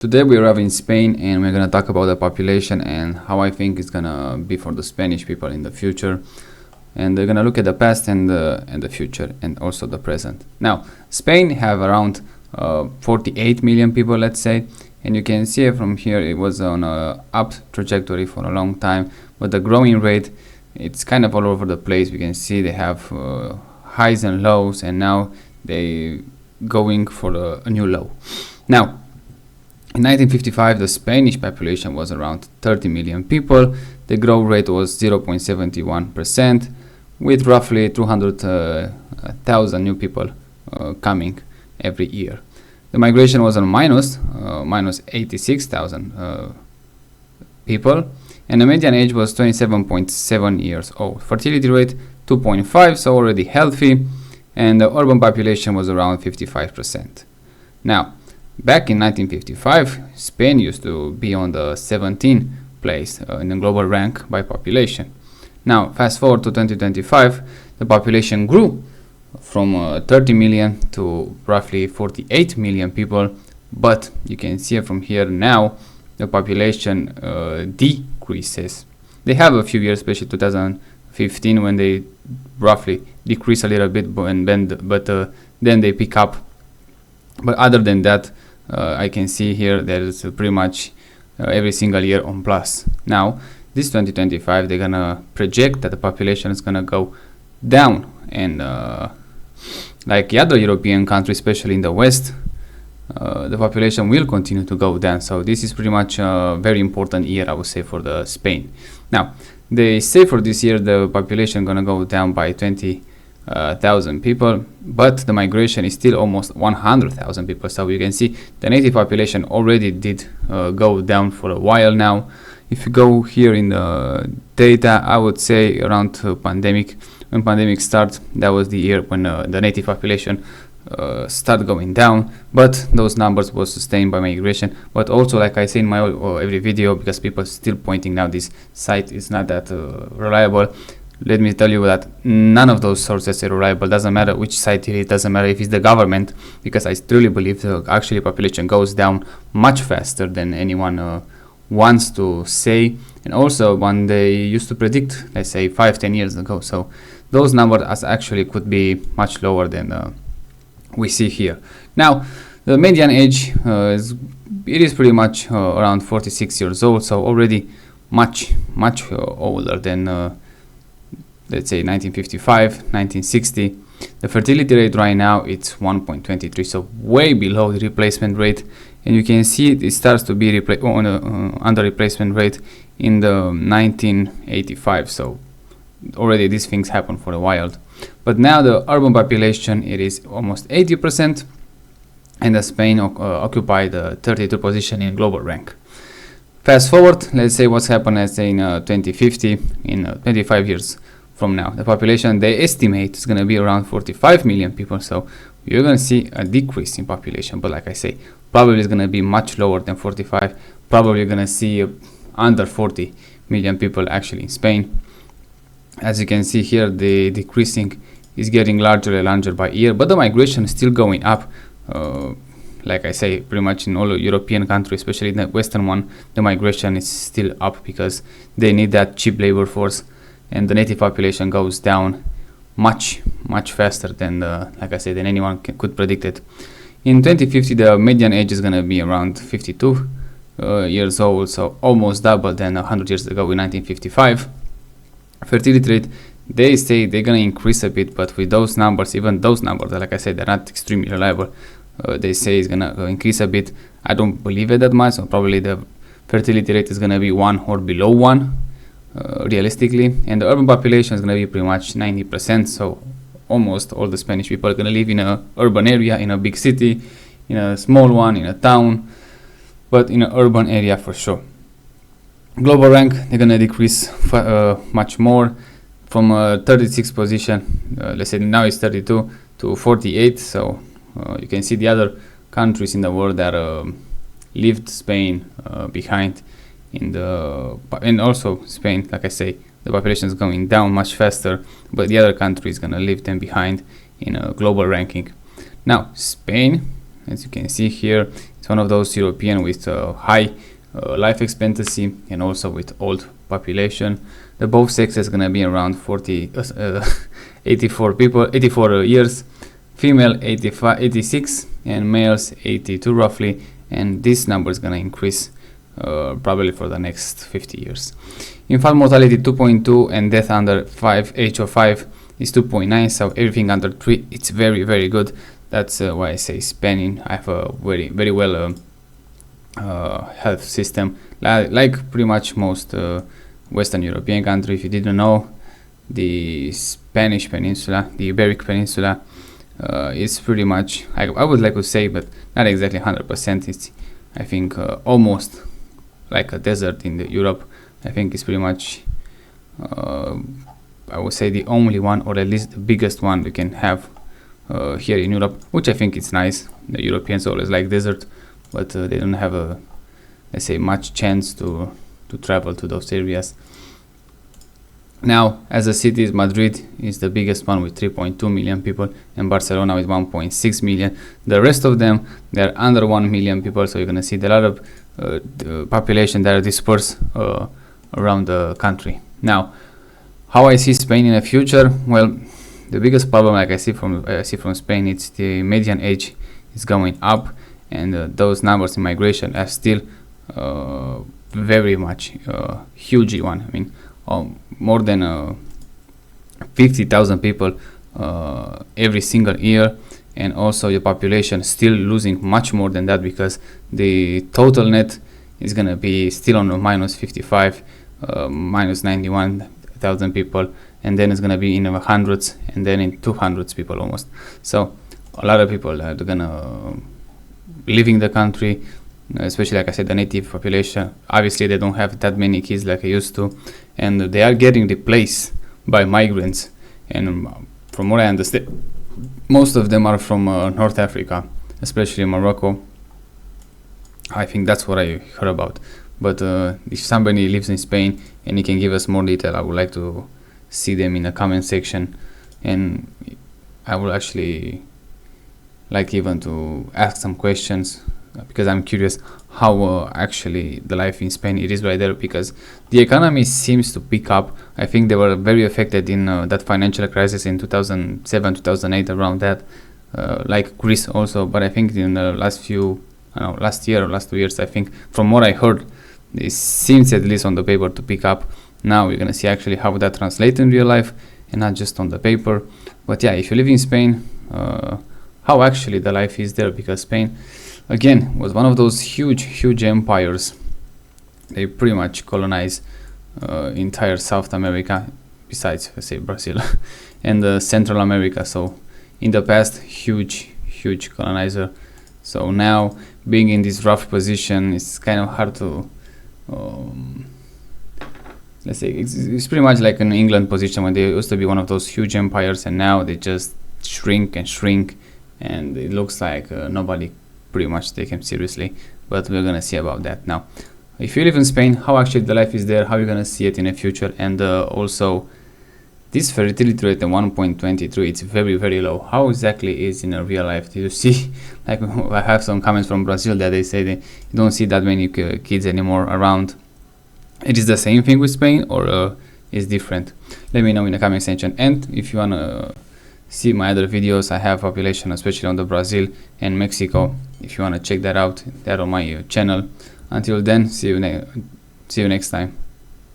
Today we arrive in Spain and we're gonna talk about the population and how I think it's gonna be for the Spanish people in the future. And they're gonna look at the past and the future and also the present. Now, Spain have around 48 million people, let's say, and you can see from here it was on a up trajectory for a long time, but the growing rate, it's kind of all over the place. We can see they have highs and lows, and now they going for a new low. Now, in 1955, the Spanish population was around 30 million people. The growth rate was 0.71%, with roughly 200,000 new people coming every year. The migration was on minus 86,000 people, and the median age was 27.7 years old. Fertility rate 2.5, so already healthy, and the urban population was around 55%. Now, back in 1955, Spain used to be on the 17th place in the global rank by population. Now, fast forward to 2025, the population grew from 30 million to roughly 48 million people, but you can see from here now the population decreases. They have a few years, especially 2015, when they roughly decrease a little bit, but then they pick up. But other than that, I can see here there is pretty much every single year on plus. Now, this 2025, they're gonna project that the population is gonna go down, and like the other European countries, especially in the West, the population will continue to go down. So this is pretty much a very important year, I would say, for the Spain. Now, they say for this year the population gonna go down by 20,000 people, but the migration is still almost 100,000 people. So you can see the native population already did go down for a while now. If you go here in the data, I would say around pandemic, when pandemic started, that was the year when the native population started going down, but those numbers were sustained by migration. But also, like I say in my every video, because people still pointing out this site is not that reliable, let me tell you that none of those sources are reliable. Doesn't matter which site it is, doesn't matter if it's the government, because I truly believe the actually population goes down much faster than anyone wants to say. And also when they used to predict, let's say 5-10 years ago, so those numbers actually could be much lower than we see here. Now, the median age is pretty much around 46 years old, so already much older than let's say 1955, 1960. The fertility rate right now it's 1.23, so way below the replacement rate, and you can see it starts to be under replacement rate in the 1985. So already these things happen for a while. But now the urban population, it is almost 80%, and the Spain occupy the 32 position in global rank. Fast forward, let's say what's happened, let's say in 2050, in 25 years from now, the population they estimate is going to be around 45 million people. So you're going to see a decrease in population, but like I say, probably it's going to be much lower than 45. Probably you're going to see under 40 million people actually in Spain. As you can see here, the decreasing is getting larger and larger by year, but the migration is still going up. Like I say, pretty much in all European countries, especially in the Western one, the migration is still up because they need that cheap labor force, and the native population goes down much faster than like I said, than anyone could predict it. In 2050, the median age is going to be around 52 years old, so almost double than 100 years ago in 1955. Fertility rate, they say they're going to increase a bit, but with those numbers, even those numbers, like I said, they're not extremely reliable. They say it's going to increase a bit. I don't believe it that much, so probably the fertility rate is going to be 1 or below 1. Realistically, and the urban population is going to be pretty much 90%, so almost all the Spanish people are going to live in a urban area, in a big city, in a small one, in a town, but in an urban area for sure. Global rank, they're going to decrease much more from 36 position, let's say now it's 32 to 48, so you can see the other countries in the world that left Spain behind. And also Spain, like I say, the population is going down much faster, but the other country is going to leave them behind in a global ranking. Now, Spain, as you can see here, it's one of those European with high life expectancy and also with old population. The both sexes gonna be around 84 years, female 86 and males 82 roughly, and this number is gonna increase probably for the next 50 years. Infant mortality 2.2 and death under age of 5 is 2.9, so everything under 3 it's very very good. That's why I say Spain I have a very well health system, like pretty much most Western European country. If you didn't know, the Spanish Peninsula, the Iberic Peninsula, is pretty much, I would like to say, but not exactly 100%. It's, I think, almost like a desert in Europe. I think it's pretty much, I would say, the only one, or at least the biggest one we can have here in Europe, which I think is nice. The Europeans always like desert, but they don't have let's say, much chance to travel to those areas. Now, as a city, Madrid is the biggest one with 3.2 million people, and Barcelona with 1.6 million. The rest of them, they're under 1 million people, so you're gonna see a lot of the population that are dispersed around the country. Now, how I see Spain in the future? Well, the biggest problem, like I see from Spain, it's the median age is going up, and those numbers in migration are still very much huge one. I mean, more than 50,000 people every single year, and also the population still losing much more than that, because the total net is gonna be still on a minus 55, minus 91,000 people, and then it's gonna be in the hundreds, and then in 200s people almost. So a lot of people are gonna leaving the country, especially, like I said, the native population. Obviously they don't have that many kids like I used to, and they are getting replaced by migrants. And from what I understand, most of them are from North Africa, especially Morocco. I think that's what I heard about. But if somebody lives in Spain and he can give us more detail, I would like to see them in the comment section, and I will actually like even to ask some questions, because I'm curious how actually the life in Spain it is right there, because the economy seems to pick up. I think they were very affected in that financial crisis in 2007, 2008, around that, like Greece also. But I think in the last year or last 2 years, I think from what I heard, it seems at least on the paper to pick up. Now we're gonna see actually how that translates in real life and not just on the paper. But yeah, if you live in Spain, how actually the life is there, because Spain again was one of those huge empires. They pretty much colonized entire South America, besides, let's say, Brazil and Central America. So in the past, huge colonizer. So now being in this rough position, it's kind of hard to let's say it's pretty much like an England position, when they used to be one of those huge empires, and now they just shrink, and it looks like nobody pretty much take them seriously. But we're gonna see about that. Now, if you live in Spain, how actually the life is there, how you're gonna see it in the future, and also this fertility rate at 1.23, it's very low. How exactly is in a real life? Do you see, like I have some comments from Brazil that they say they don't see that many kids anymore around. It is the same thing with Spain, or is different? Let me know in the comment section. And if you wanna see my other videos, I have population, especially on the Brazil and Mexico. If you wanna check that out, they're on my channel. Until then, see you next time.